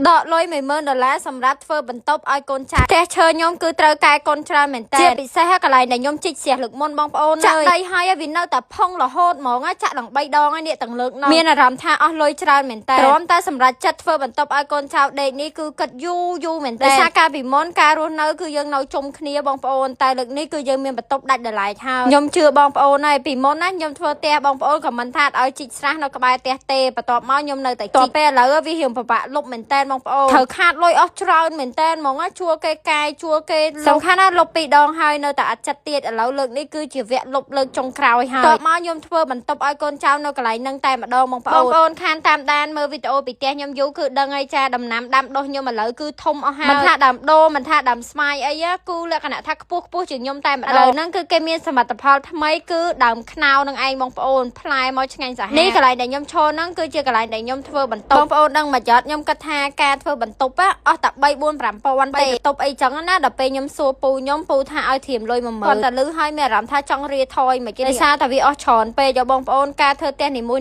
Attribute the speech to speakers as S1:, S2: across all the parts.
S1: ដកលុយ$10000សម្រាប់ធ្វើបន្ទប់ឲ្យកូនចៅផ្ទះឈើខ្ញុំគឺត្រូវកែកូនច្រើនមែនតើជាពិសេសកន្លែងដែលខ្ញុំជីកស្ទះលើកមុនបងប្អូនចាក់ដីហើយវានៅតែផុងរហូតហ្មងចាក់ដល់3ដងហើយនេះទាំងលើកនោះមានអារម្មណ៍ថាអស់លុយច្រើនមែនតើព្រមតែសម្រាប់ចិត្តធ្វើបន្ទប់ឲ្យកូនចៅដេកនេះគឺគិតយូរមែនតើដោយសារការពីមុនការរស់នៅគឺយើងនៅជុំគ្នាបងប្អូនតែលើកនេះគឺយើងមានបន្ទប់ដាច់ដោយឡែកហើយខ្ញុំជឿបងប្អូនហើយពីមុនណាខ្ញុំធ្វើផ្ទះបងប្អូនក៏មិនថាឲ្យជីកស្រះនៅក្បែរផ្ទះទេបន្ទាប់មកខ្ញុំនៅតែជីកពេលឥឡូវវារៀងពិបាកលុបមែនតើបងប្អូនត្រូវខាតលុយអស់ច្រើនមែនតើហ្មងជួលគេកាយជួលគេសំខាន់ណាស់លុប2ដងហើយនៅតែអត់ចិត្តទៀតឥឡូវលើកនេះគឺជាវគ្គលុបលើកចុងក្រោយហើយបន្ទាប់មកខ្ញុំធ្វើបន្ទប់ឲ្យកូនចៅនៅកន្លែងហ្នឹងតែម្ដងបងប្អូនខានតាមដានមើលវីដេអូពីផ្ទះខ្ញុំយូរគឺដឹងហើយចាដំណាំដាំដុះខ្ញុំឥឡូវគឺធំអស់ហើយមិនថាដាំដូមិនថាដាំស្វាយអីគឺលក្ខណៈថាខ្ពស់ជាងខ្ញុំតែម្ដងឥឡូវហ្នឹងគឺគេមានសមិទ្ធផលថ្មីគឺដើមខ្នោនឹងឯងបងប្អូនផ្លែមកឆ្ងាញ់សាហាវនេះកន្លែងដែលខ្ញុំឈរហ្នឹងគឺជាកន្លែងដែលខ្ញុំធ្វើបន្ទប់បងប្អូនដឹងមកចត់ខ្ញុំគិតថាការធ្វើបន្ទប់អស់តែ3 4 5ពាន់ទេបន្ទប់អីចឹងណាដល់ពេលខ្ញុំសួរពូខ្ញុំពូថាឲ្យធៀមលុយ10000គាត់តែលឺហើយមានអារម្មណ៍ថាចង់រាថយមកគេដោយសារតែវាអស់ច្រើនពេកយកបងប្អូនការធ្វើផ្ទះនីមួយ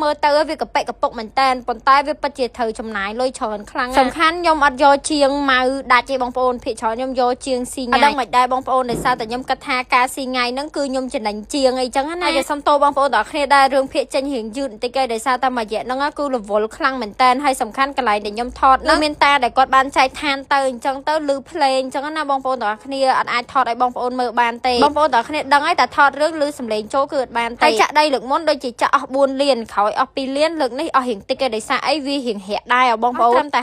S1: មើលទៅវាកប៉ិកកពុកមែនតើប៉ុន្តែវាពិតជាត្រូវចំណាយលុយច្រើនខ្លាំងសំខាន់ខ្ញុំអត់យកជាងម៉ៅដាច់ទេបងប្អូនភាគច្រើនខ្ញុំយកជាងស៊ីថ្ងៃអត់ដឹងមិនដែរបងប្អូនដោយសារតែខ្ញុំគិតថាការស៊ីថ្ងៃហ្នឹងគឺខ្ញុំចំណេញជាងអីចឹងណាហើយសុំទោសបងប្អូនទាំងគ្នាដែររឿងភាគចេញរៀងយឺតបន្តិចឯងដោយសារតែមួយរយៈហ្នឹងគឺរវល់ខ្លាំងមែនតើហើយសំខាន់កន្លែងដែលខ្ញុំថតហ្នឹងមានតាដែលគាត់បានចែកឋានទៅអញ្ចឹងទៅលឺភ្លេងអញ្ចឹងណាបងប្អូនទាំងគ្នាអត់អាចថតឲ្យបងប្អូនមើលបានទេបងប្អូនទាំងគ្នាដឹងហើយតែថតរឿងលឺសំឡេងចូលគឺអត់បានទេតែចាក់ដីលើកមុនដូចជាចាក់អស់4លានក្រោយអស់2លានលើកនេះអស់រៀងតិចឯងដោយសារអីវារៀងរាក់ដែរបងប្អូនត្រឹមតែ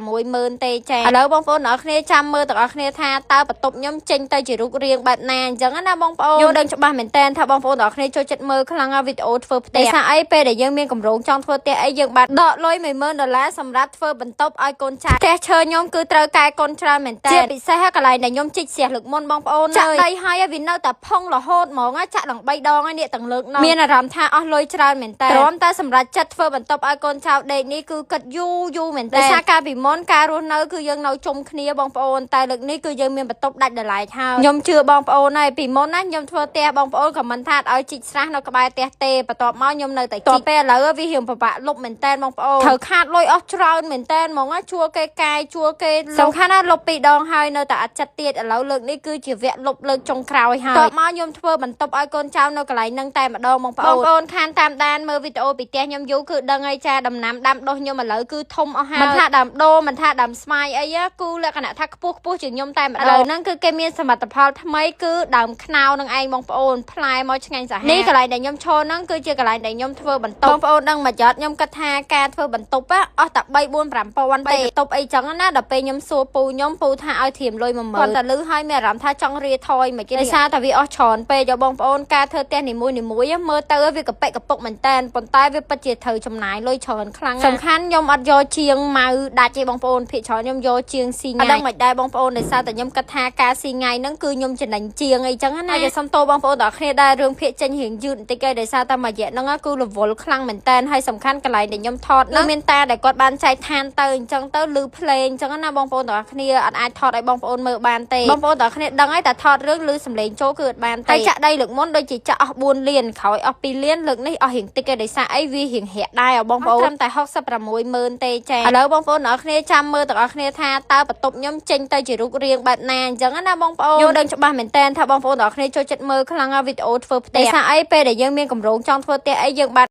S1: 66000ទេចាឥឡូវបងប្អូនទាំងគ្នាចាំមើលទាំងគ្នាថាតើបន្ទប់ខ្ញុំចេញទៅជារូបរាងបែបណាអញ្ចឹងណាបងប្អូនយល់ដឹងច្បាស់មែនតើថាបងប្អូនទាំងគ្នាចូលចិត្តមើលខ្លាំងវីដេអូធ្វើផ្ទះដោយសារអីពេលដែលយើងមានកម្រងចង់ធ្វើផ្ទះអីយើងបានដកលុយ$10000សម្រាប់ធ្វើបន្ទប់ឲ្យកូនចៅផ្ទះឈើខ្ញុំគឺត្រូវកែកូនច្រើនមែនតើជាពិសេសកន្លែងដែលខ្ញុំជីកស្ទះលើកមុនបងប្អូនចាក់ដីហើយវានៅតែផុងរហូតហ្មងចាក់ដល់3ដងហើយនេះទាំងលើកនោះមានអារម្មណ៍ថាអស់លុយច្រើនមែនតើព្រមតែសម្រាប់ចិត្តធ្វើបន្ទប់ឲ្យកូនចៅដេកនេះគឺគិតយូរមែនតើដោយសារការពីមុនការរស់នៅគឺយើងនៅជុំគ្នាបងប្អូនតែលើកនេះគឺយើងមានបន្ទប់ដាច់ដោយឡែកហើយខ្ញុំជឿបងប្អូនហើយពីមុនណាខ្ញុំធ្វើផ្ទះបងប្អូនក៏មិនថាឲ្យជីកស្រះនៅក្បែរផ្ទះទេបន្ទាប់មកខ្ញុំនៅតែជីកពេលឥឡូវវារៀងពិបាកលុបមែនតើបងប្អូនត្រូវខាតលុយអស់ច្រើនមែនតើហ្មងជួលគេកាយជួលគេសំខាន់ណាស់លុប2ដងហើយនៅតែអត់ចិត្តទៀតឥឡូវលើកនេះគឺជាវគ្គលុបលើកចុងក្រោយហើយបន្ទាប់មកខ្ញុំធ្វើបន្ទប់ឲ្យកូនចៅនៅកន្លែងហ្នឹងតែម្ដងបងប្អូនខានតាមដានមើលវីដេអូពីផ្ទះខ្ញុំយូរគឺដឹងហើយចាដំណាំដាំដុះខ្ញុំឥឡូវគឺធំអស់ហើយមិនថាដាំដូមិនថាដាំស្វាយអីគឺលក្ខណៈថាខ្ពស់ជាងខ្ញុំតែម្ដងឥឡូវហ្នឹងគឺគេមានសមិទ្ធផលថ្មីគឺដើមខ្នោនឹងឯងបងប្អូនផ្លែមកឆ្ងាញ់សាហាវនេះកន្លែងដែលខ្ញុំឈរហ្នឹងគឺជាកន្លែងដែលខ្ញុំធ្វើបន្ទប់បងប្អូនដឹងមកចត់ខ្ញុំគិតថាការធ្វើបន្ទប់អស់តែ3 4 5ពាន់ទេបន្ទប់អីចឹងណាដល់ពេលខ្ញុំសួរពូខ្ញុំពូថាឲ្យធៀមលុយ10000គាត់តែលឺហើយមានអារម្មណ៍ថាចង់រាថយមកគេដោយសារតែវាអស់ច្រើនពេកយកបងប្អូនការធ្វើផ្ទះនីមួយមើលទៅវាកប៉ិកកពុកមែនតើប៉ុន្តែវាពិតជាត្រូវចំណាយលុយច្រើនខ្លាំងសំខាន់ខ្ញុំអត់យកជាងម៉ៅដាច់ទេបងប្អូនភាគច្រើនខ្ញុំយកជាងស៊ីថ្ងៃអត់ដឹងមិនដែរបងប្អូនដោយសារតែខ្ញុំគិតថាការស៊ីថ្ងៃហ្នឹងគឺខ្ញុំចំណេញជាងអីចឹងណាហើយសុំទោសបងប្អូនទាំងគ្នាដែររឿងភាគចេញរៀងយឺតបន្តិចឯងដោយសារតែមួយរយៈហ្នឹងគឺរវល់ខ្លាំងមែនតើហើយសំខាន់កន្លែងដែលខ្ញុំថតហ្នឹងមានតាដែលគាត់បានចែកឋានទៅអញ្ចឹងទៅលឺភ្លេងអញ្ចឹងណាបងប្អូនទាំងគ្នាអត់អាចថតឲ្យបងប្អូនមើលបានទេបងប្អូនទាំងគ្នាដឹងហើយតែថតរឿងលឺសំឡេងចូលគឺអត់បានទេតែចាក់ដីលើកមុនដូចជាចាក់អស់4លានក្រោយអស់2លានលើកនេះអស់រៀងតិចឯងដោយសារអីវារៀងរាក់ដែរបងប្អូនត្រឹមតែ66000ទេចាឥឡូវបងប្អូនទាំងគ្នាចាំមើលទាំងគ្នាថាតើបន្ទប់ខ្ញុំចេញទៅជារូបរាងបែបណាអញ្ចឹងណាបងប្អូនយល់ដឹងច្បាស់មែនតើថាបងប្អូនទាំងគ្នាចូលចិត្តមើលខ្លាំងវីដេអូធ្វើផ្ទះដោយសារអីពេលដែលយើងមានកម្រងចង់ធ្វើផ្ទះអីយើងបាន